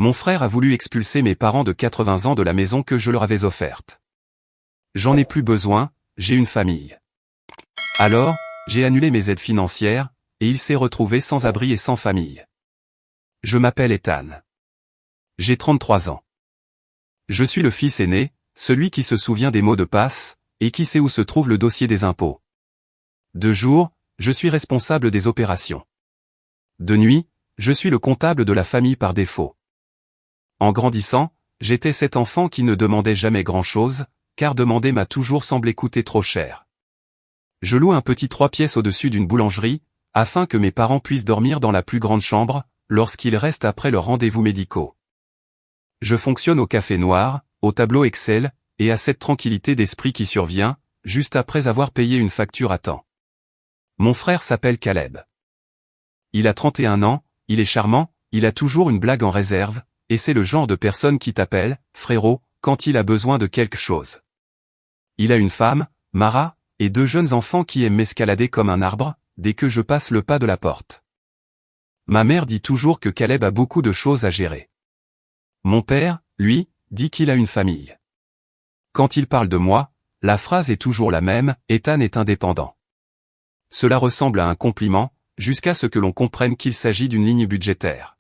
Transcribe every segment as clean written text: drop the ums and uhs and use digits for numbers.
Mon frère a voulu expulser mes parents de 80 ans de la maison que je leur avais offerte. J'en ai plus besoin, j'ai une famille. Alors, j'ai annulé mes aides financières, et il s'est retrouvé sans abri et sans famille. Je m'appelle Ethan. J'ai 33 ans. Je suis le fils aîné, celui qui se souvient des mots de passe, et qui sait où se trouve le dossier des impôts. De jour, je suis responsable des opérations. De nuit, je suis le comptable de la famille par défaut. En grandissant, j'étais cet enfant qui ne demandait jamais grand-chose, car demander m'a toujours semblé coûter trop cher. Je loue un petit 3 pièces au-dessus d'une boulangerie, afin que mes parents puissent dormir dans la plus grande chambre, lorsqu'ils restent après leurs rendez-vous médicaux. Je fonctionne au café noir, au tableau Excel, et à cette tranquillité d'esprit qui survient, juste après avoir payé une facture à temps. Mon frère s'appelle Caleb. Il a 31 ans, il est charmant, il a toujours une blague en réserve, et c'est le genre de personne qui t'appelle « frérot » quand il a besoin de quelque chose. Il a une femme, Mara, et 2 jeunes enfants qui aiment m'escalader comme un arbre, dès que je passe le pas de la porte. Ma mère dit toujours que Caleb a beaucoup de choses à gérer. Mon père, lui, dit qu'il a une famille. Quand il parle de moi, la phrase est toujours la même, Ethan est indépendant. Cela ressemble à un compliment, jusqu'à ce que l'on comprenne qu'il s'agit d'une ligne budgétaire.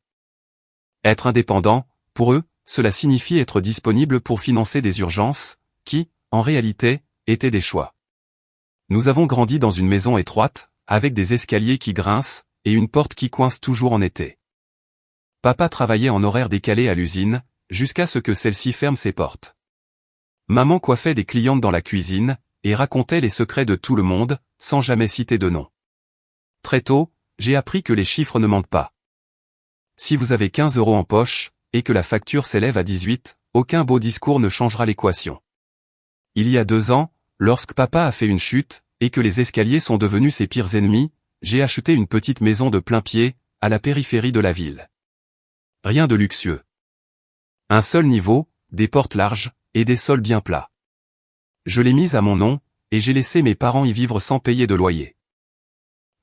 Être indépendant, pour eux, cela signifie être disponible pour financer des urgences, qui, en réalité, étaient des choix. Nous avons grandi dans une maison étroite, avec des escaliers qui grincent, et une porte qui coince toujours en été. Papa travaillait en horaire décalé à l'usine, jusqu'à ce que celle-ci ferme ses portes. Maman coiffait des clientes dans la cuisine, et racontait les secrets de tout le monde, sans jamais citer de nom. Très tôt, j'ai appris que les chiffres ne mentent pas. Si vous avez 15 € en poche, et que la facture s'élève à 18, aucun beau discours ne changera l'équation. Il y a 2 ans, lorsque papa a fait une chute, et que les escaliers sont devenus ses pires ennemis, j'ai acheté une petite maison de plein pied, à la périphérie de la ville. Rien de luxueux. Un seul niveau, des portes larges, et des sols bien plats. Je l'ai mise à mon nom, et j'ai laissé mes parents y vivre sans payer de loyer.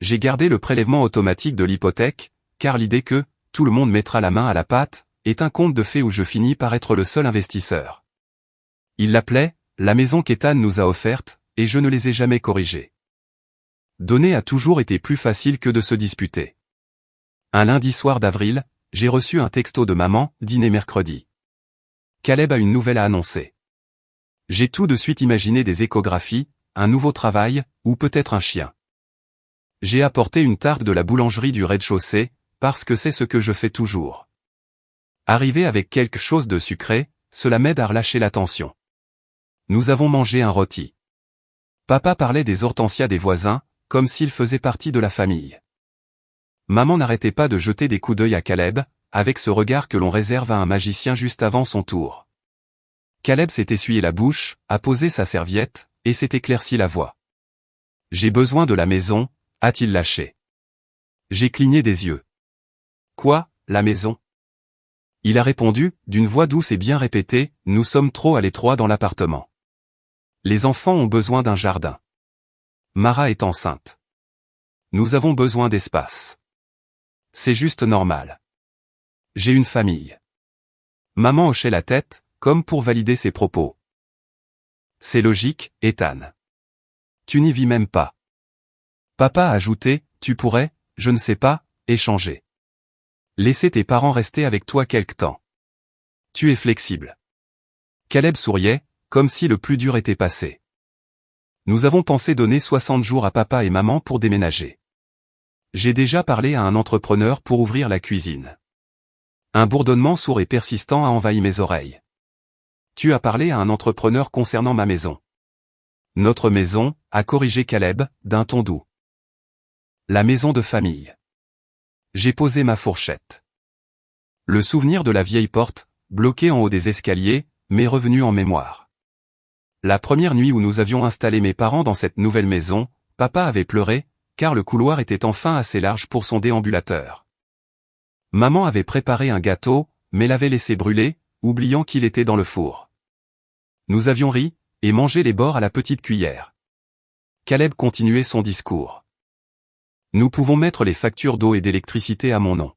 J'ai gardé le prélèvement automatique de l'hypothèque, car l'idée que tout le monde mettra la main à la pâte est un conte de fées où je finis par être le seul investisseur. Il l'appelait la maison qu'Ethan nous a offerte, et je ne les ai jamais corrigées. Donner a toujours été plus facile que de se disputer. Un lundi soir d'avril, j'ai reçu un texto de maman, dîner mercredi. Caleb a une nouvelle à annoncer. J'ai tout de suite imaginé des échographies, un nouveau travail, ou peut-être un chien. J'ai apporté une tarte de la boulangerie du rez-de-chaussée, parce que c'est ce que je fais toujours. Arriver avec quelque chose de sucré, cela m'aide à relâcher la tension. Nous avons mangé un rôti. Papa parlait des hortensias des voisins, comme s'ils faisaient partie de la famille. Maman n'arrêtait pas de jeter des coups d'œil à Caleb, avec ce regard que l'on réserve à un magicien juste avant son tour. Caleb s'est essuyé la bouche, a posé sa serviette, et s'est éclairci la voix. « J'ai besoin de la maison », a-t-il lâché. J'ai cligné des yeux. « Quoi, la maison ?» Il a répondu, d'une voix douce et bien répétée, « Nous sommes trop à l'étroit dans l'appartement. Les enfants ont besoin d'un jardin. Mara est enceinte. Nous avons besoin d'espace. C'est juste normal. J'ai une famille. » Maman hochait la tête, comme pour valider ses propos. « C'est logique, Ethan. Tu n'y vis même pas. » Papa a ajouté, « Tu pourrais, je ne sais pas, échanger. Laisser tes parents rester avec toi quelque temps. Tu es flexible. » Caleb souriait, comme si le plus dur était passé. Nous avons pensé donner 60 jours à papa et maman pour déménager. J'ai déjà parlé à un entrepreneur pour ouvrir la cuisine. Un bourdonnement sourd et persistant a envahi mes oreilles. Tu as parlé à un entrepreneur concernant ma maison. Notre maison, a corrigé Caleb, d'un ton doux. La maison de famille. J'ai posé ma fourchette. Le souvenir de la vieille porte, bloquée en haut des escaliers, m'est revenu en mémoire. La première nuit où nous avions installé mes parents dans cette nouvelle maison, papa avait pleuré, car le couloir était enfin assez large pour son déambulateur. Maman avait préparé un gâteau, mais l'avait laissé brûler, oubliant qu'il était dans le four. Nous avions ri, et mangé les bords à la petite cuillère. Caleb continuait son discours. Nous pouvons mettre les factures d'eau et d'électricité à mon nom.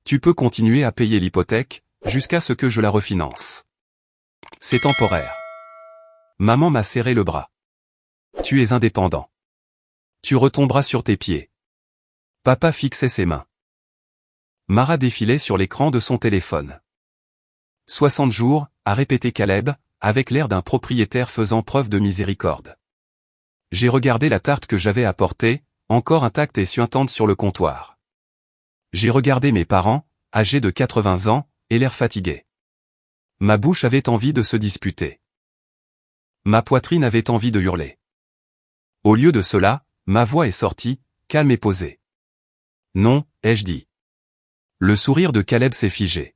Tu peux continuer à payer l'hypothèque, jusqu'à ce que je la refinance. C'est temporaire. Maman m'a serré le bras. Tu es indépendant. Tu retomberas sur tes pieds. Papa fixait ses mains. Mara défilait sur l'écran de son téléphone. 60 jours, a répété Caleb, avec l'air d'un propriétaire faisant preuve de miséricorde. J'ai regardé la tarte que j'avais apportée, encore intacte et suintante sur le comptoir. J'ai regardé mes parents, âgés de 80 ans, et l'air fatigué. Ma bouche avait envie de se disputer. Ma poitrine avait envie de hurler. Au lieu de cela, ma voix est sortie, calme et posée. Non, ai-je dit. Le sourire de Caleb s'est figé.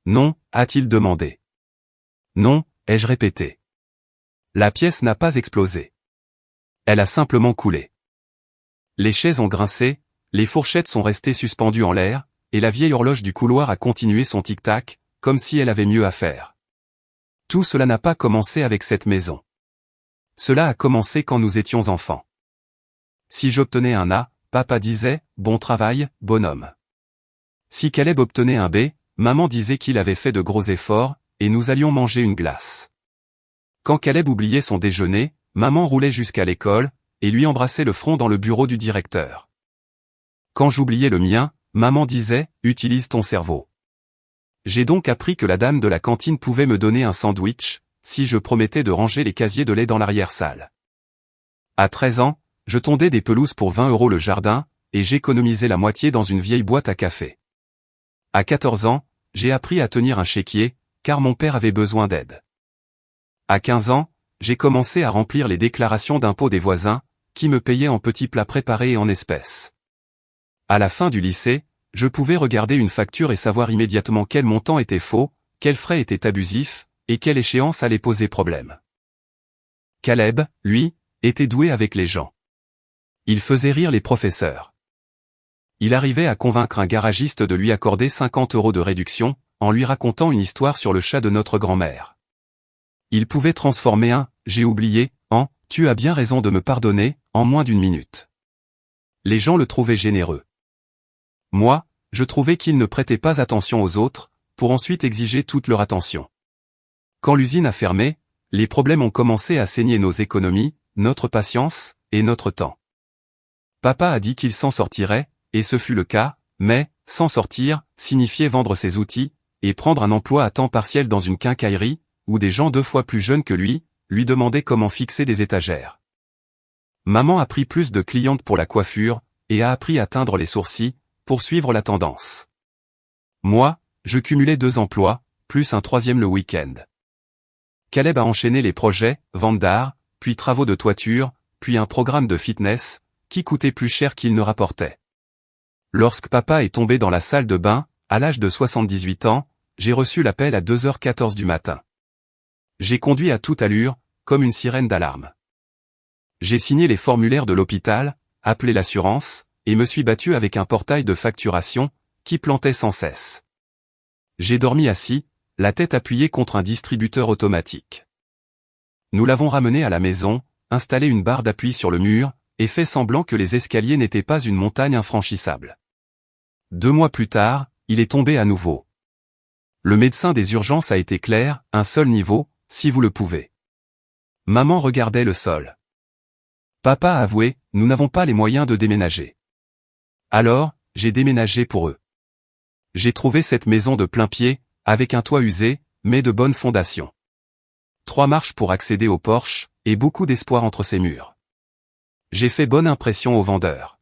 Non, a-t-il demandé. Non, ai-je répété. La pièce n'a pas explosé. Elle a simplement coulé. Les chaises ont grincé, les fourchettes sont restées suspendues en l'air, et la vieille horloge du couloir a continué son tic-tac, comme si elle avait mieux à faire. Tout cela n'a pas commencé avec cette maison. Cela a commencé quand nous étions enfants. Si j'obtenais un A, papa disait « Bon travail, bonhomme ». Si Caleb obtenait un B, maman disait qu'il avait fait de gros efforts, et nous allions manger une glace. Quand Caleb oubliait son déjeuner, maman roulait jusqu'à l'école, et lui embrassait le front dans le bureau du directeur. Quand j'oubliais le mien, maman disait « Utilise ton cerveau ». J'ai donc appris que la dame de la cantine pouvait me donner un sandwich, si je promettais de ranger les casiers de lait dans l'arrière-salle. À 13 ans, je tondais des pelouses pour 20 € le jardin, et j'économisais la moitié dans une vieille boîte à café. À 14 ans, j'ai appris à tenir un chéquier, car mon père avait besoin d'aide. À 15 ans, j'ai commencé à remplir les déclarations d'impôts des voisins, qui me payaient en petits plats préparés et en espèces. À la fin du lycée, je pouvais regarder une facture et savoir immédiatement quel montant était faux, quels frais étaient abusifs, et quelle échéance allait poser problème. Caleb, lui, était doué avec les gens. Il faisait rire les professeurs. Il arrivait à convaincre un garagiste de lui accorder 50 € de réduction, en lui racontant une histoire sur le chat de notre grand-mère. Il pouvait transformer un « j'ai oublié » en « tu as bien raison de me pardonner » en moins d'une minute. Les gens le trouvaient généreux. Moi, je trouvais qu'il ne prêtait pas attention aux autres, pour ensuite exiger toute leur attention. Quand l'usine a fermé, les problèmes ont commencé à saigner nos économies, notre patience, et notre temps. Papa a dit qu'il s'en sortirait, et ce fut le cas, mais, s'en sortir, signifiait vendre ses outils, et prendre un emploi à temps partiel dans une quincaillerie, où des gens 2 fois plus jeunes que lui demandaient comment fixer des étagères. Maman a pris plus de clientes pour la coiffure, et a appris à teindre les sourcils, pour suivre la tendance. Moi, je cumulais 2 emplois, plus un 3e le week-end. Caleb a enchaîné les projets, vente d'art, puis travaux de toiture, puis un programme de fitness, qui coûtait plus cher qu'il ne rapportait. Lorsque papa est tombé dans la salle de bain, à l'âge de 78 ans, j'ai reçu l'appel à 2h14 du matin. J'ai conduit à toute allure, comme une sirène d'alarme. J'ai signé les formulaires de l'hôpital, appelé l'assurance, et me suis battu avec un portail de facturation, qui plantait sans cesse. J'ai dormi assis, la tête appuyée contre un distributeur automatique. Nous l'avons ramené à la maison, installé une barre d'appui sur le mur, et fait semblant que les escaliers n'étaient pas une montagne infranchissable. 2 mois plus tard, il est tombé à nouveau. Le médecin des urgences a été clair, un seul niveau, si vous le pouvez. Maman regardait le sol. Papa a avoué, nous n'avons pas les moyens de déménager. Alors, j'ai déménagé pour eux. J'ai trouvé cette maison de plein pied, avec un toit usé, mais de bonnes fondations. 3 marches pour accéder au porche, et beaucoup d'espoir entre ces murs. J'ai fait bonne impression aux vendeurs.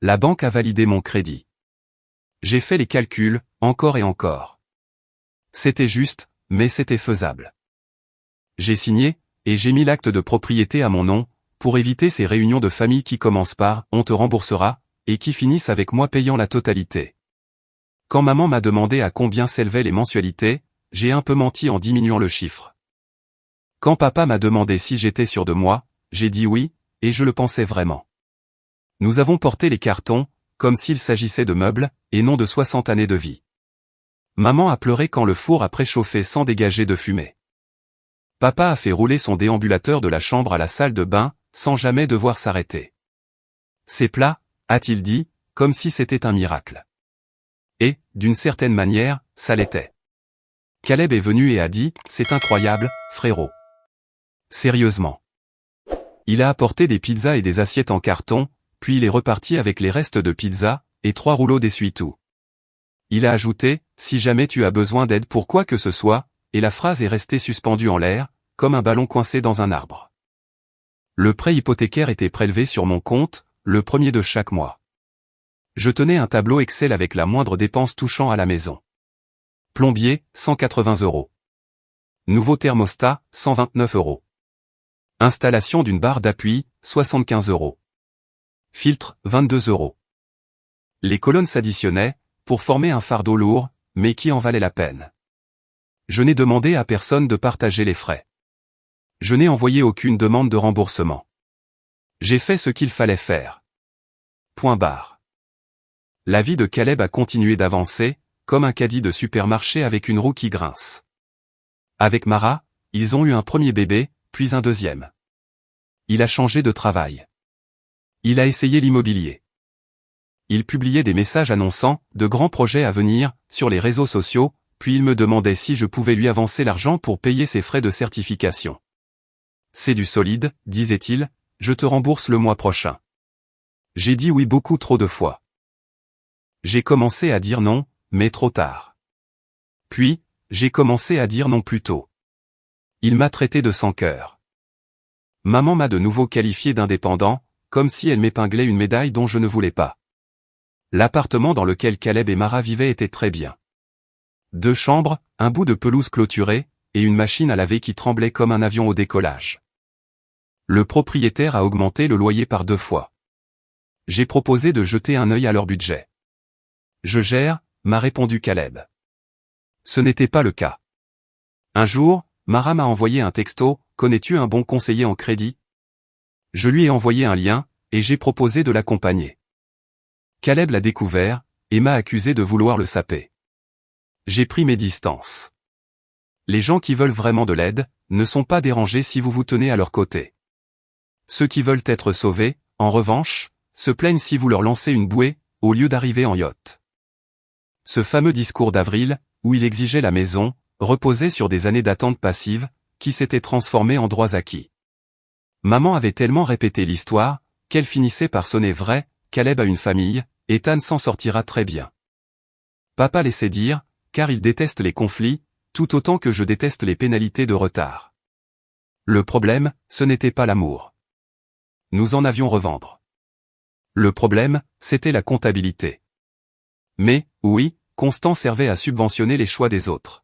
La banque a validé mon crédit. J'ai fait les calculs, encore et encore. C'était juste, mais c'était faisable. J'ai signé, et j'ai mis l'acte de propriété à mon nom, pour éviter ces réunions de famille qui commencent par « on te remboursera », et qui finissent avec moi payant la totalité. Quand maman m'a demandé à combien s'élevaient les mensualités, j'ai un peu menti en diminuant le chiffre. Quand papa m'a demandé si j'étais sûr de moi, j'ai dit oui, et je le pensais vraiment. Nous avons porté les cartons, comme s'il s'agissait de meubles, et non de 60 années de vie. Maman a pleuré quand le four a préchauffé sans dégager de fumée. Papa a fait rouler son déambulateur de la chambre à la salle de bain, sans jamais devoir s'arrêter. C'est plat, a-t-il dit, comme si c'était un miracle. Et, d'une certaine manière, ça l'était. Caleb est venu et a dit, c'est incroyable, frérot. Sérieusement. Il a apporté des pizzas et des assiettes en carton, puis il est reparti avec les restes de pizza, et 3 rouleaux d'essuie-tout. Il a ajouté, si jamais tu as besoin d'aide pour quoi que ce soit, et la phrase est restée suspendue en l'air, comme un ballon coincé dans un arbre. Le prêt hypothécaire était prélevé sur mon compte, le premier de chaque mois. Je tenais un tableau Excel avec la moindre dépense touchant à la maison. Plombier, 180 €. Nouveau thermostat, 129 €. Installation d'une barre d'appui, 75 €. Filtre, 22 €. Les colonnes s'additionnaient, pour former un fardeau lourd, mais qui en valait la peine. Je n'ai demandé à personne de partager les frais. Je n'ai envoyé aucune demande de remboursement. J'ai fait ce qu'il fallait faire. Point barre. La vie de Caleb a continué d'avancer, comme un caddie de supermarché avec une roue qui grince. Avec Mara, ils ont eu un premier bébé, puis un deuxième. Il a changé de travail. Il a essayé l'immobilier. Il publiait des messages annonçant de grands projets à venir sur les réseaux sociaux, puis il me demandait si je pouvais lui avancer l'argent pour payer ses frais de certification. C'est du solide, disait-il, je te rembourse le mois prochain. J'ai dit oui beaucoup trop de fois. J'ai commencé à dire non, mais trop tard. Puis, j'ai commencé à dire non plus tôt. Il m'a traité de sans cœur. Maman m'a de nouveau qualifié d'indépendant, comme si elle m'épinglait une médaille dont je ne voulais pas. L'appartement dans lequel Caleb et Mara vivaient était très bien. 2 chambres, un bout de pelouse clôturée, et une machine à laver qui tremblait comme un avion au décollage. Le propriétaire a augmenté le loyer par 2 fois. J'ai proposé de jeter un œil à leur budget. Je gère, m'a répondu Caleb. Ce n'était pas le cas. Un jour, Mara m'a envoyé un texto, connais-tu un bon conseiller en crédit? Je lui ai envoyé un lien, et j'ai proposé de l'accompagner. Caleb l'a découvert, et m'a accusé de vouloir le saper. J'ai pris mes distances. Les gens qui veulent vraiment de l'aide, ne sont pas dérangés si vous vous tenez à leur côté. Ceux qui veulent être sauvés, en revanche, se plaignent si vous leur lancez une bouée, au lieu d'arriver en yacht. Ce fameux discours d'avril, où il exigeait la maison, reposait sur des années d'attente passive, qui s'étaient transformées en droits acquis. Maman avait tellement répété l'histoire, qu'elle finissait par sonner vraie, Caleb a une famille, Ethan s'en sortira très bien. Papa laissait dire, car il déteste les conflits, tout autant que je déteste les pénalités de retard. Le problème, ce n'était pas l'amour. Nous en avions revendre. Le problème, c'était la comptabilité. Mais, oui, Constant servait à subventionner les choix des autres.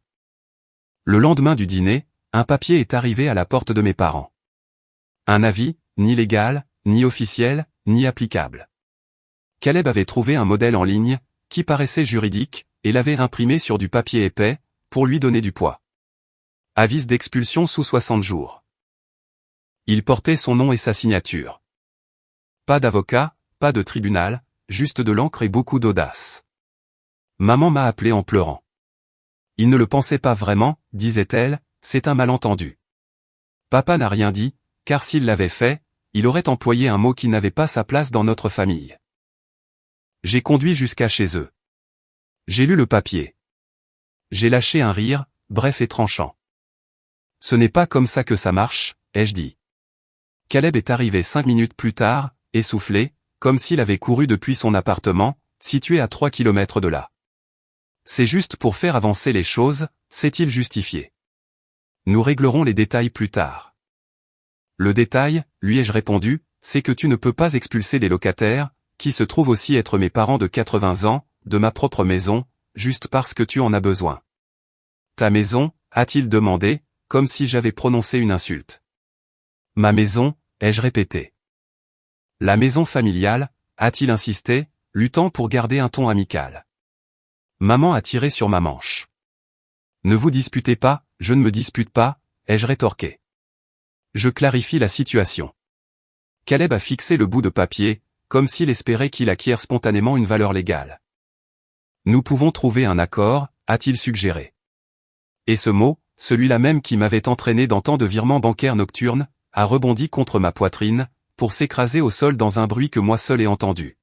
Le lendemain du dîner, un papier est arrivé à la porte de mes parents. Un avis, ni légal, ni officiel, ni applicable. Caleb avait trouvé un modèle en ligne, qui paraissait juridique, et l'avait imprimé sur du papier épais, pour lui donner du poids. Avis d'expulsion sous 60 jours. Il portait son nom et sa signature. Pas d'avocat, pas de tribunal, juste de l'encre et beaucoup d'audace. Maman m'a appelé en pleurant. Il ne le pensait pas vraiment, disait-elle, c'est un malentendu. Papa n'a rien dit, car s'il l'avait fait, il aurait employé un mot qui n'avait pas sa place dans notre famille. J'ai conduit jusqu'à chez eux. J'ai lu le papier. J'ai lâché un rire, bref et tranchant. Ce n'est pas comme ça que ça marche, ai-je dit. Caleb est arrivé 5 minutes plus tard, essoufflé, comme s'il avait couru depuis son appartement, situé à 3 kilomètres de là. C'est juste pour faire avancer les choses, s'est-il justifié. Nous réglerons les détails plus tard. Le détail, lui ai-je répondu, c'est que tu ne peux pas expulser des locataires, qui se trouvent aussi être mes parents de 80 ans, de ma propre maison, juste parce que tu en as besoin. Ta maison, a-t-il demandé, comme si j'avais prononcé une insulte. Ma maison, ai-je répété. La maison familiale, a-t-il insisté, luttant pour garder un ton amical. Maman a tiré sur ma manche. Ne vous disputez pas, je ne me dispute pas, ai-je rétorqué. Je clarifie la situation. Caleb a fixé le bout de papier, comme s'il espérait qu'il acquiert spontanément une valeur légale. Nous pouvons trouver un accord, a-t-il suggéré. Et ce mot, celui-là même qui m'avait entraîné dans tant de virements bancaires nocturnes, a rebondi contre ma poitrine, pour s'écraser au sol dans un bruit que moi seul ai entendu.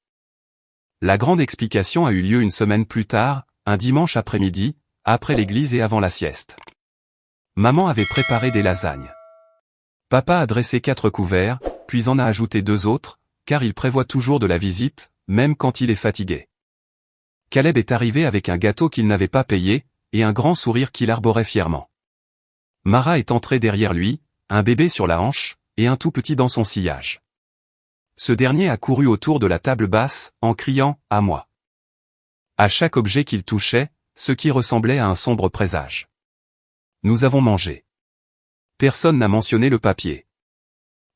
La grande explication a eu lieu une semaine plus tard, un dimanche après-midi, après l'église et avant la sieste. Maman avait préparé des lasagnes. Papa a dressé 4 couverts, puis en a ajouté 2 autres, car il prévoit toujours de la visite, même quand il est fatigué. Caleb est arrivé avec un gâteau qu'il n'avait pas payé, et un grand sourire qu'il arborait fièrement. Mara est entrée derrière lui, un bébé sur la hanche, et un tout petit dans son sillage. Ce dernier a couru autour de la table basse, en criant « À moi !» à chaque objet qu'il touchait, ce qui ressemblait à un sombre présage. Nous avons mangé. Personne n'a mentionné le papier.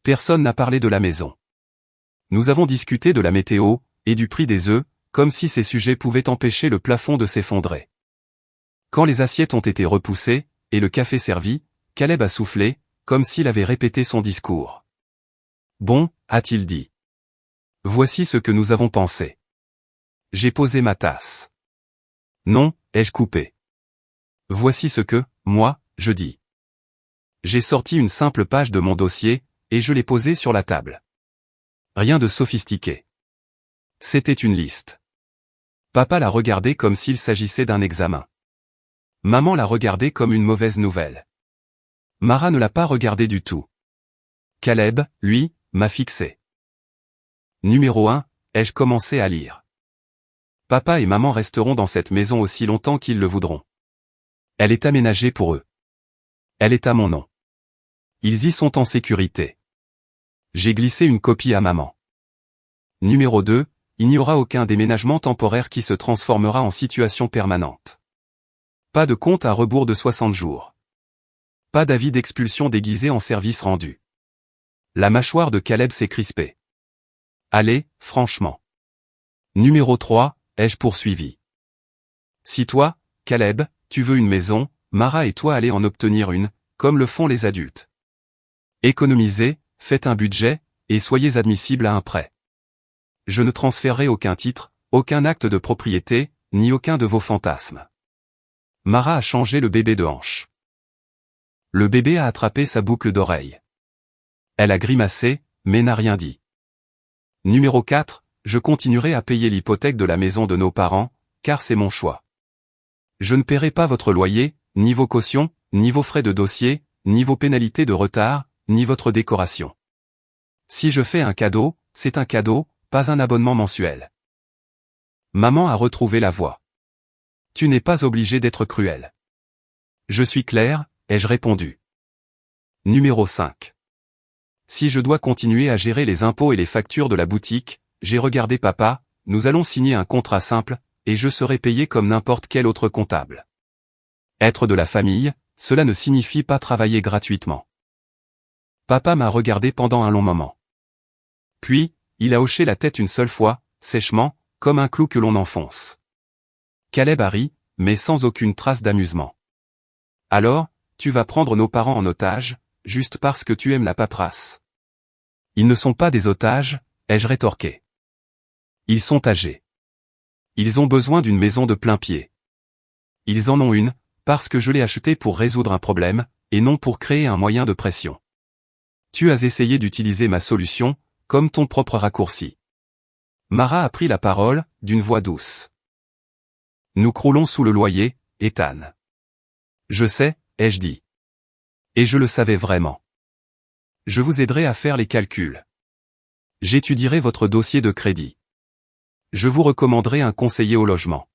Personne n'a parlé de la maison. Nous avons discuté de la météo, et du prix des œufs, comme si ces sujets pouvaient empêcher le plafond de s'effondrer. Quand les assiettes ont été repoussées, et le café servi, Caleb a soufflé, comme s'il avait répété son discours. Bon, a-t-il dit. Voici ce que nous avons pensé. J'ai posé ma tasse. Non, ai-je coupé. Voici ce que, moi, je dis. J'ai sorti une simple page de mon dossier, et je l'ai posée sur la table. Rien de sophistiqué. C'était une liste. Papa l'a regardé comme s'il s'agissait d'un examen. Maman l'a regardé comme une mauvaise nouvelle. Mara ne l'a pas regardé du tout. Caleb, lui, m'a fixé. Numéro 1, ai-je commencé à lire. Papa et maman resteront dans cette maison aussi longtemps qu'ils le voudront. Elle est aménagée pour eux. Elle est à mon nom. Ils y sont en sécurité. J'ai glissé une copie à maman. Numéro 2, il n'y aura aucun déménagement temporaire qui se transformera en situation permanente. Pas de compte à rebours de 60 jours. Pas d'avis d'expulsion déguisé en service rendu. La mâchoire de Caleb s'est crispée. Allez, franchement. Numéro 3, ai-je poursuivi. Si toi, Caleb, tu veux une maison, Mara et toi allez en obtenir une, comme le font les adultes. Économisez, faites un budget, et soyez admissible à un prêt. Je ne transférerai aucun titre, aucun acte de propriété, ni aucun de vos fantasmes. Mara a changé le bébé de hanche. Le bébé a attrapé sa boucle d'oreille. Elle a grimacé, mais n'a rien dit. Numéro 4, je continuerai à payer l'hypothèque de la maison de nos parents, car c'est mon choix. Je ne paierai pas votre loyer, ni vos cautions, ni vos frais de dossier, ni vos pénalités de retard, ni votre décoration. Si je fais un cadeau, c'est un cadeau, pas un abonnement mensuel. Maman a retrouvé la voix. Tu n'es pas obligé d'être cruel. Je suis clair, ai-je répondu. Numéro 5. Si je dois continuer à gérer les impôts et les factures de la boutique, j'ai regardé papa, nous allons signer un contrat simple, et je serai payé comme n'importe quel autre comptable. Être de la famille, cela ne signifie pas travailler gratuitement. Papa m'a regardé pendant un long moment. Puis, il a hoché la tête une seule fois, sèchement, comme un clou que l'on enfonce. Caleb a ri, mais sans aucune trace d'amusement. Alors, tu vas prendre nos parents en otage, juste parce que tu aimes la paperasse. Ils ne sont pas des otages, ai-je rétorqué. Ils sont âgés. Ils ont besoin d'une maison de plein pied. Ils en ont une, parce que je l'ai achetée pour résoudre un problème, et non pour créer un moyen de pression. Tu as essayé d'utiliser ma solution, comme ton propre raccourci. Mara a pris la parole, d'une voix douce. Nous croulons sous le loyer, Ethan. Je sais, ai-je dit. Et je le savais vraiment. Je vous aiderai à faire les calculs. J'étudierai votre dossier de crédit. Je vous recommanderai un conseiller au logement.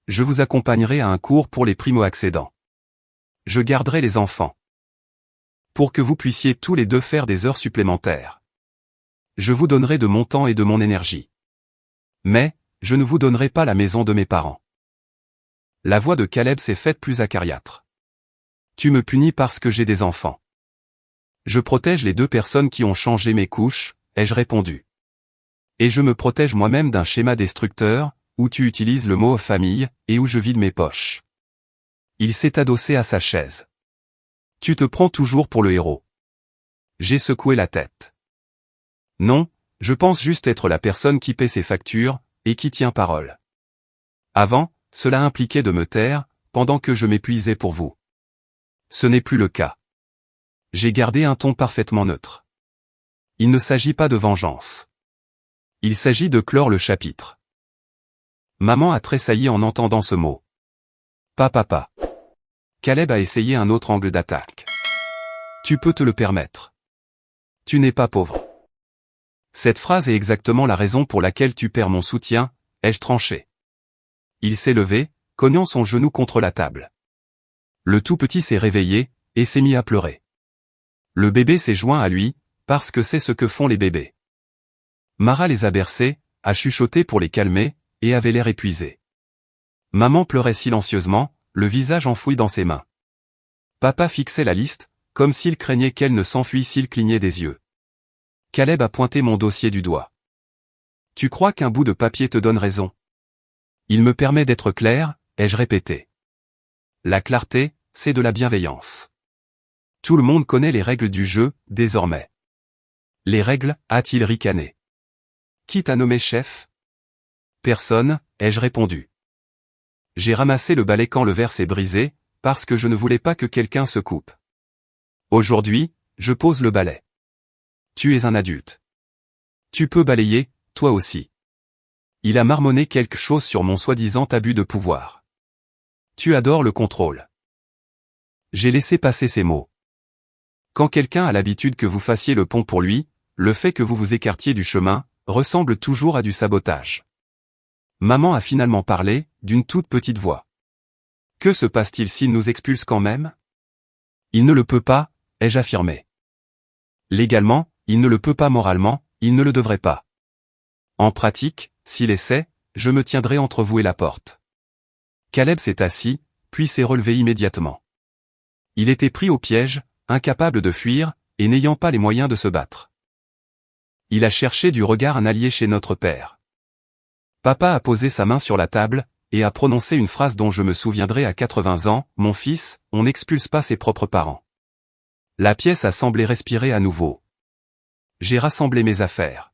Je vous accompagnerai à un cours pour les primo-accédants. Je garderai les enfants. Pour que vous puissiez tous les deux faire des heures supplémentaires. Je vous donnerai de mon temps et de mon énergie. Mais, je ne vous donnerai pas la maison de mes parents. La voix de Caleb s'est faite plus acariâtre. Tu me punis parce que j'ai des enfants. Je protège les 2 personnes qui ont changé mes couches, ai-je répondu. Et je me protège moi-même d'un schéma destructeur, où tu utilises le mot famille, et où je vide mes poches. Il s'est adossé à sa chaise. Tu te prends toujours pour le héros. J'ai secoué la tête. Non, je pense juste être la personne qui paie ses factures, et qui tient parole. Avant, cela impliquait de me taire, pendant que je m'épuisais pour vous. Ce n'est plus le cas. J'ai gardé un ton parfaitement neutre. Il ne s'agit pas de vengeance. Il s'agit de clore le chapitre. Maman a tressailli en entendant ce mot. Papa. Caleb a essayé un autre angle d'attaque. Tu peux te le permettre. Tu n'es pas pauvre. Cette phrase est exactement la raison pour laquelle tu perds mon soutien, ai-je tranché. Il s'est levé, cognant son genou contre la table. Le tout petit s'est réveillé, et s'est mis à pleurer. Le bébé s'est joint à lui, parce que c'est ce que font les bébés. Mara les a bercés, a chuchoté pour les calmer, et avait l'air épuisé. Maman pleurait silencieusement, le visage enfoui dans ses mains. Papa fixait la liste, comme s'il craignait qu'elle ne s'enfuit s'il clignait des yeux. Caleb a pointé mon dossier du doigt. Tu crois qu'un bout de papier te donne raison? Il me permet d'être clair, ai-je répété. La clarté, c'est de la bienveillance. Tout le monde connaît les règles du jeu, désormais. Les règles, a-t-il ricané. Qui t'a nommé chef? Personne, ai-je répondu. J'ai ramassé le balai quand le verre s'est brisé, parce que je ne voulais pas que quelqu'un se coupe. Aujourd'hui, je pose le balai. Tu es un adulte. Tu peux balayer, toi aussi. Il a marmonné quelque chose sur mon soi-disant abus de pouvoir. Tu adores le contrôle. J'ai laissé passer ces mots. Quand quelqu'un a l'habitude que vous fassiez le pont pour lui, le fait que vous vous écartiez du chemin, ressemble toujours à du sabotage. Maman a finalement parlé, d'une toute petite voix. Que se passe-t-il s'il nous expulse quand même? Il ne le peut pas, ai-je affirmé. Légalement, il ne le peut pas moralement, il ne le devrait pas. En pratique, s'il essaie, je me tiendrai entre vous et la porte. Caleb s'est assis, puis s'est relevé immédiatement. Il était pris au piège, incapable de fuir, et n'ayant pas les moyens de se battre. Il a cherché du regard un allié chez notre père. Papa a posé sa main sur la table, et a prononcé une phrase dont je me souviendrai à 80 ans, « Mon fils, on n'expulse pas ses propres parents. » La pièce a semblé respirer à nouveau. J'ai rassemblé mes affaires.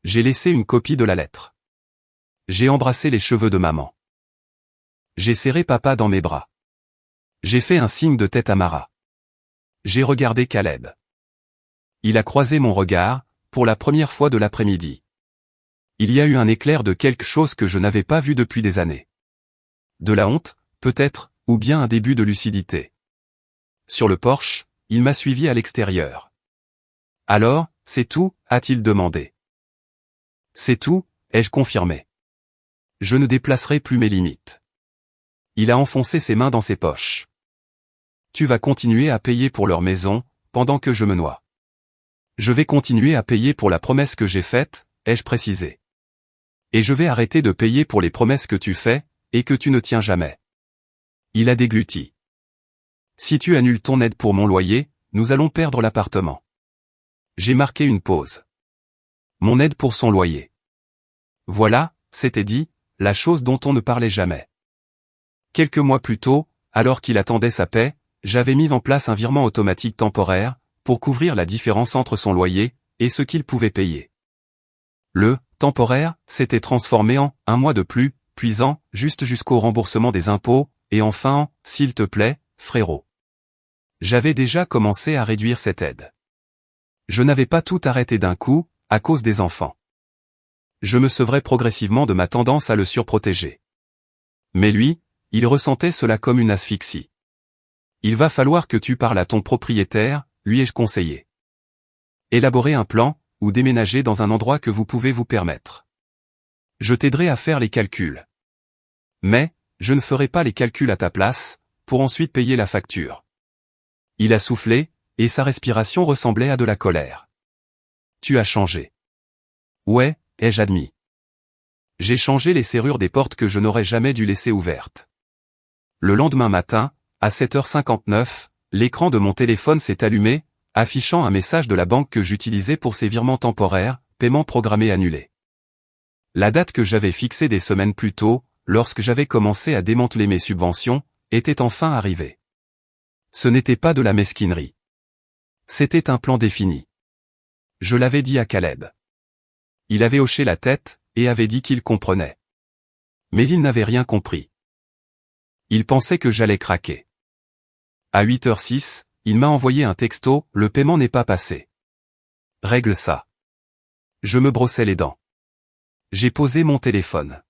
J'ai laissé une copie de la lettre. J'ai embrassé les cheveux de maman. J'ai serré papa dans mes bras. J'ai fait un signe de tête à Mara. J'ai regardé Caleb. Il a croisé mon regard, pour la première fois de l'après-midi. Il y a eu un éclair de quelque chose que je n'avais pas vu depuis des années. De la honte, peut-être, ou bien un début de lucidité. Sur le porche, il m'a suivi à l'extérieur. Alors, c'est tout, a-t-il demandé. C'est tout, ai-je confirmé. Je ne déplacerai plus mes limites. Il a enfoncé ses mains dans ses poches. Tu vas continuer à payer pour leur maison, pendant que je me noie. Je vais continuer à payer pour la promesse que j'ai faite, ai-je précisé. Et je vais arrêter de payer pour les promesses que tu fais, et que tu ne tiens jamais. Il a dégluti. Si tu annules ton aide pour mon loyer, nous allons perdre l'appartement. J'ai marqué une pause. Mon aide pour son loyer. Voilà, c'était dit, la chose dont on ne parlait jamais. Quelques mois plus tôt, alors qu'il attendait sa paie, j'avais mis en place un virement automatique temporaire, pour couvrir la différence entre son loyer, et ce qu'il pouvait payer. Le temporaire s'était transformé en un mois de plus, puis en juste jusqu'au remboursement des impôts, et enfin en s'il te plaît, frérot. J'avais déjà commencé à réduire cette aide. Je n'avais pas tout arrêté d'un coup, à cause des enfants. Je me sevrais progressivement de ma tendance à le surprotéger. Mais lui, il ressentait cela comme une asphyxie. Il va falloir que tu parles à ton propriétaire, lui ai-je conseillé. Élaborer un plan, ou déménager dans un endroit que vous pouvez vous permettre. Je t'aiderai à faire les calculs. Mais, je ne ferai pas les calculs à ta place, pour ensuite payer la facture. Il a soufflé, et sa respiration ressemblait à de la colère. Tu as changé. Ouais, ai-je admis. J'ai changé les serrures des portes que je n'aurais jamais dû laisser ouvertes. Le lendemain matin, à 7h59, l'écran de mon téléphone s'est allumé, affichant un message de la banque que j'utilisais pour ces virements temporaires, paiement programmé annulé. La date que j'avais fixée des semaines plus tôt, lorsque j'avais commencé à démanteler mes subventions, était enfin arrivée. Ce n'était pas de la mesquinerie. C'était un plan défini. Je l'avais dit à Caleb. Il avait hoché la tête, et avait dit qu'il comprenait. Mais il n'avait rien compris. Il pensait que j'allais craquer. À 8h06, il m'a envoyé un texto, le paiement n'est pas passé. Règle ça. Je me brossais les dents. J'ai posé mon téléphone.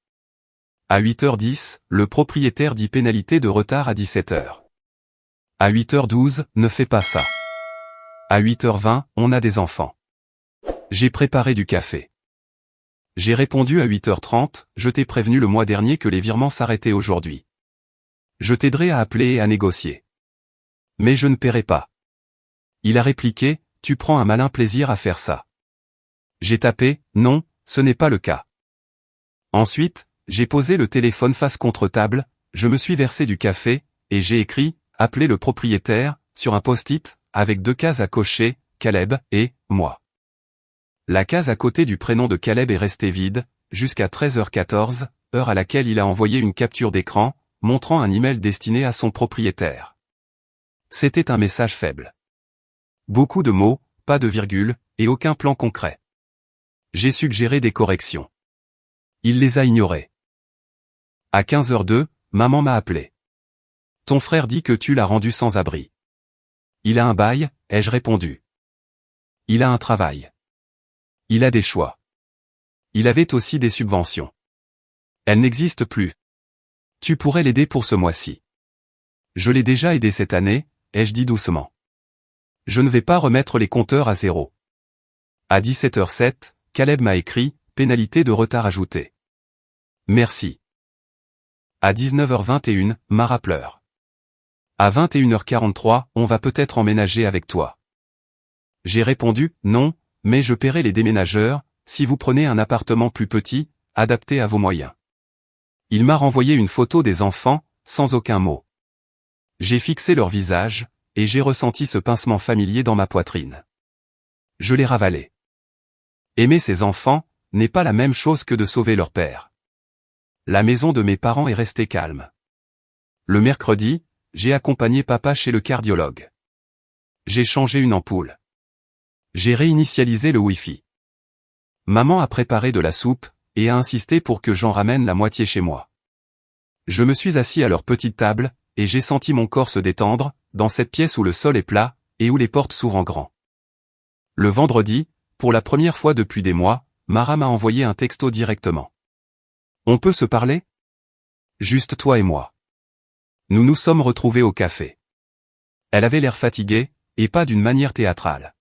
À 8h10, le propriétaire dit pénalité de retard à 17h. À 8h12, ne fais pas ça. À 8h20, on a des enfants. J'ai préparé du café. J'ai répondu à 8h30, je t'ai prévenu le mois dernier que les virements s'arrêtaient aujourd'hui. Je t'aiderai à appeler et à négocier. Mais je ne paierai pas. Il a répliqué, tu prends un malin plaisir à faire ça. J'ai tapé, non, ce n'est pas le cas. Ensuite, j'ai posé le téléphone face contre table, je me suis versé du café, et j'ai écrit, appelez le propriétaire, sur un post-it, avec 2 cases à cocher, Caleb et moi. La case à côté du prénom de Caleb est restée vide, jusqu'à 13h14, heure à laquelle il a envoyé une capture d'écran, montrant un email destiné à son propriétaire. C'était un message faible. Beaucoup de mots, pas de virgule, et aucun plan concret. J'ai suggéré des corrections. Il les a ignorées. À 15h02, maman m'a appelé. Ton frère dit que tu l'as rendu sans abri. Il a un bail, ai-je répondu. Il a un travail. Il a des choix. Il avait aussi des subventions. Elles n'existent plus. Tu pourrais l'aider pour ce mois-ci. Je l'ai déjà aidé cette année, ai-je dit doucement. Je ne vais pas remettre les compteurs à zéro. À 17h07, Caleb m'a écrit, pénalité de retard ajoutée. Merci. À 19h21, Mara pleure. À 21h43, on va peut-être emménager avec toi. J'ai répondu, non, mais je paierai les déménageurs, si vous prenez un appartement plus petit, adapté à vos moyens. Il m'a renvoyé une photo des enfants, sans aucun mot. J'ai fixé leur visage, et j'ai ressenti ce pincement familier dans ma poitrine. Je l'ai ravalé. Aimer ses enfants, n'est pas la même chose que de sauver leur père. La maison de mes parents est restée calme. Le mercredi, j'ai accompagné papa chez le cardiologue. J'ai changé une ampoule. J'ai réinitialisé le Wi-Fi. Maman a préparé de la soupe, et a insisté pour que j'en ramène la moitié chez moi. Je me suis assis à leur petite table, et j'ai senti mon corps se détendre, dans cette pièce où le sol est plat, et où les portes s'ouvrent en grand. Le vendredi, pour la première fois depuis des mois, Mara m'a envoyé un texto directement. On peut se parler? Juste toi et moi. Nous nous sommes retrouvés au café. Elle avait l'air fatiguée, et pas d'une manière théâtrale.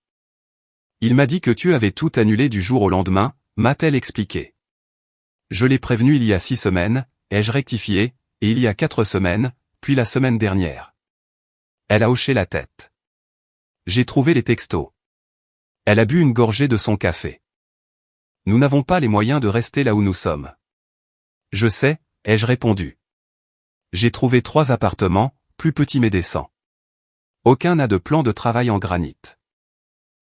Il m'a dit que tu avais tout annulé du jour au lendemain, m'a-t-elle expliqué. Je l'ai prévenu il y a 6 semaines, ai-je rectifié, et il y a 4 semaines, puis la semaine dernière. Elle a hoché la tête. J'ai trouvé les textos. Elle a bu une gorgée de son café. Nous n'avons pas les moyens de rester là où nous sommes. Je sais, ai-je répondu. J'ai trouvé 3 appartements, plus petits mais décents. Aucun n'a de plan de travail en granit.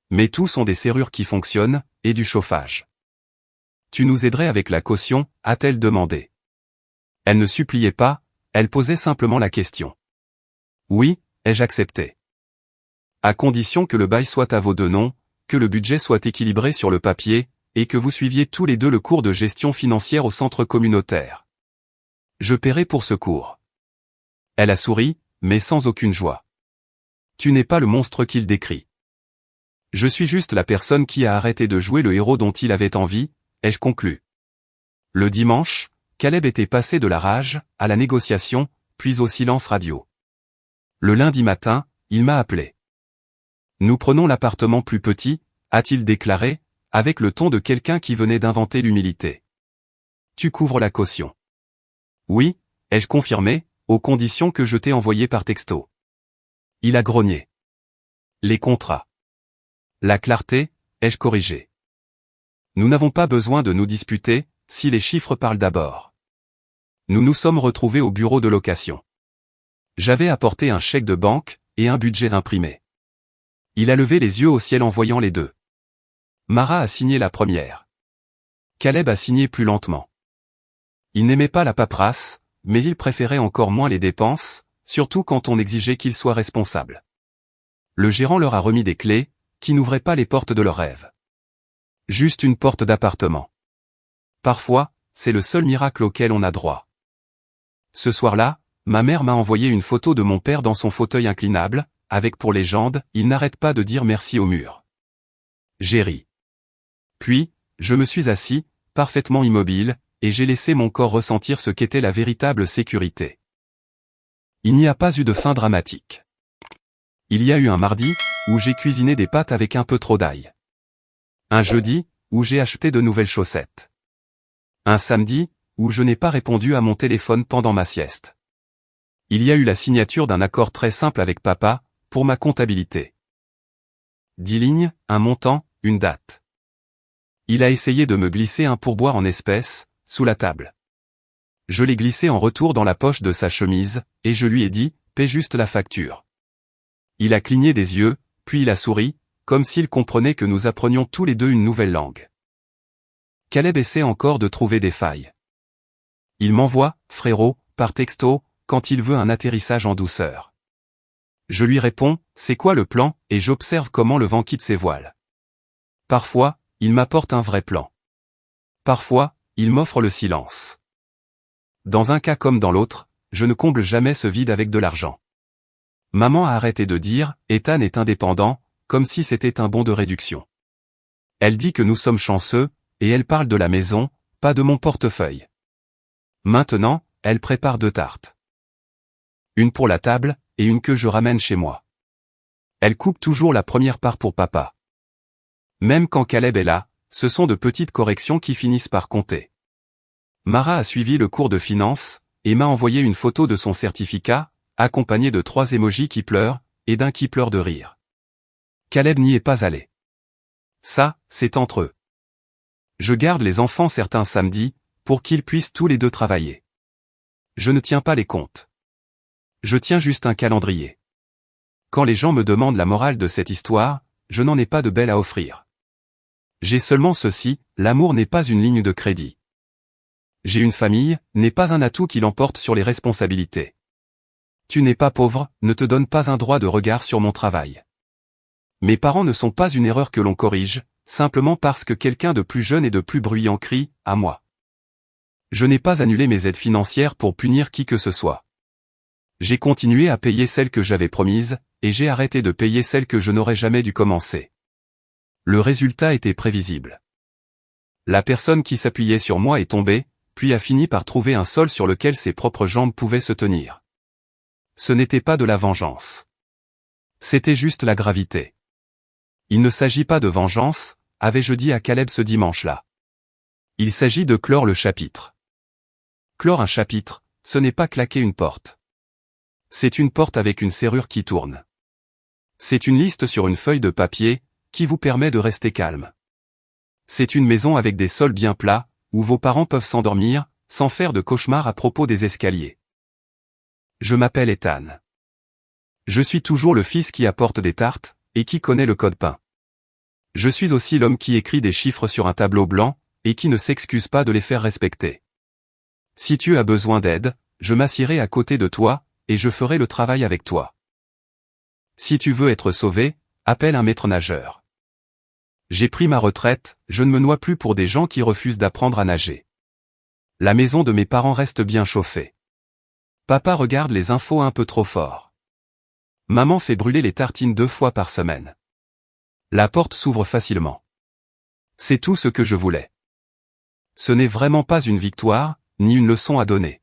Mais tous ont des serrures qui fonctionnent, et du chauffage. Tu nous aiderais avec la caution, a-t-elle demandé. Elle ne suppliait pas, elle posait simplement la question. Oui, ai-je accepté. À condition que le bail soit à vos 2 noms, que le budget soit équilibré sur le papier, et que vous suiviez tous les 2 le cours de gestion financière au centre communautaire. Je paierai pour ce cours. Elle a souri, mais sans aucune joie. Tu n'es pas le monstre qu'il décrit. Je suis juste la personne qui a arrêté de jouer le héros dont il avait envie, ai-je conclu. Le dimanche, Caleb était passé de la rage, à la négociation, puis au silence radio. Le lundi matin, il m'a appelé. Nous prenons l'appartement plus petit, a-t-il déclaré, avec le ton de quelqu'un qui venait d'inventer l'humilité. Tu couvres la caution. Oui, ai-je confirmé, aux conditions que je t'ai envoyées par texto. Il a grogné. Les contrats. La clarté, ai-je corrigé. Nous n'avons pas besoin de nous disputer, si les chiffres parlent d'abord. Nous nous sommes retrouvés au bureau de location. J'avais apporté un chèque de banque, et un budget imprimé. Il a levé les yeux au ciel en voyant les 2. Mara a signé la première. Caleb a signé plus lentement. Il n'aimait pas la paperasse, mais il préférait encore moins les dépenses, surtout quand on exigeait qu'il soit responsable. Le gérant leur a remis des clés, qui n'ouvraient pas les portes de leurs rêves. Juste une porte d'appartement. Parfois, c'est le seul miracle auquel on a droit. Ce soir-là, ma mère m'a envoyé une photo de mon père dans son fauteuil inclinable, avec pour légende, il n'arrête pas de dire merci au mur. J'ai ri. Puis, je me suis assis, parfaitement immobile, et j'ai laissé mon corps ressentir ce qu'était la véritable sécurité. Il n'y a pas eu de fin dramatique. Il y a eu un mardi, où j'ai cuisiné des pâtes avec un peu trop d'ail. Un jeudi, où j'ai acheté de nouvelles chaussettes. Un samedi, où je n'ai pas répondu à mon téléphone pendant ma sieste. Il y a eu la signature d'un accord très simple avec papa, pour ma comptabilité. 10 lignes, un montant, une date. Il a essayé de me glisser un pourboire en espèces, sous la table. Je l'ai glissé en retour dans la poche de sa chemise, et je lui ai dit, paie juste la facture. Il a cligné des yeux, puis il a souri, comme s'il comprenait que nous apprenions tous les deux une nouvelle langue. Caleb essaie encore de trouver des failles. Il m'envoie, frérot, par texto, quand il veut un atterrissage en douceur. Je lui réponds, c'est quoi le plan, et j'observe comment le vent quitte ses voiles. Parfois, il m'apporte un vrai plan. Parfois, il m'offre le silence. Dans un cas comme dans l'autre, je ne comble jamais ce vide avec de l'argent. Maman a arrêté de dire, Ethan est indépendant, comme si c'était un bon de réduction. Elle dit que nous sommes chanceux, et elle parle de la maison, pas de mon portefeuille. Maintenant, elle prépare 2 tartes. Une pour la table, et une que je ramène chez moi. Elle coupe toujours la première part pour papa. Même quand Caleb est là, ce sont de petites corrections qui finissent par compter. Mara a suivi le cours de finance, et m'a envoyé une photo de son certificat, accompagnée de 3 émojis qui pleurent, et d'un qui pleure de rire. Caleb n'y est pas allé. Ça, c'est entre eux. Je garde les enfants certains samedis, pour qu'ils puissent tous les deux travailler. Je ne tiens pas les comptes. Je tiens juste un calendrier. Quand les gens me demandent la morale de cette histoire, je n'en ai pas de belle à offrir. J'ai seulement ceci, l'amour n'est pas une ligne de crédit. J'ai une famille, n'est pas un atout qui l'emporte sur les responsabilités. Tu n'es pas pauvre, ne te donne pas un droit de regard sur mon travail. Mes parents ne sont pas une erreur que l'on corrige, simplement parce que quelqu'un de plus jeune et de plus bruyant crie, à moi. Je n'ai pas annulé mes aides financières pour punir qui que ce soit. J'ai continué à payer celles que j'avais promises, et j'ai arrêté de payer celles que je n'aurais jamais dû commencer. Le résultat était prévisible. La personne qui s'appuyait sur moi est tombée, puis a fini par trouver un sol sur lequel ses propres jambes pouvaient se tenir. Ce n'était pas de la vengeance. C'était juste la gravité. Il ne s'agit pas de vengeance, avais-je dit à Caleb ce dimanche-là. Il s'agit de clore le chapitre. Clore un chapitre, ce n'est pas claquer une porte. C'est une porte avec une serrure qui tourne. C'est une liste sur une feuille de papier, qui vous permet de rester calme. C'est une maison avec des sols bien plats, où vos parents peuvent s'endormir, sans faire de cauchemars à propos des escaliers. Je m'appelle Ethan. Je suis toujours le fils qui apporte des tartes, et qui connaît le code PIN. Je suis aussi l'homme qui écrit des chiffres sur un tableau blanc, et qui ne s'excuse pas de les faire respecter. Si tu as besoin d'aide, je m'assierai à côté de toi, et je ferai le travail avec toi. Si tu veux être sauvé, appelle un maître nageur. J'ai pris ma retraite, je ne me noie plus pour des gens qui refusent d'apprendre à nager. La maison de mes parents reste bien chauffée. Papa regarde les infos un peu trop fort. Maman fait brûler les tartines 2 fois par semaine. La porte s'ouvre facilement. C'est tout ce que je voulais. Ce n'est vraiment pas une victoire, ni une leçon à donner.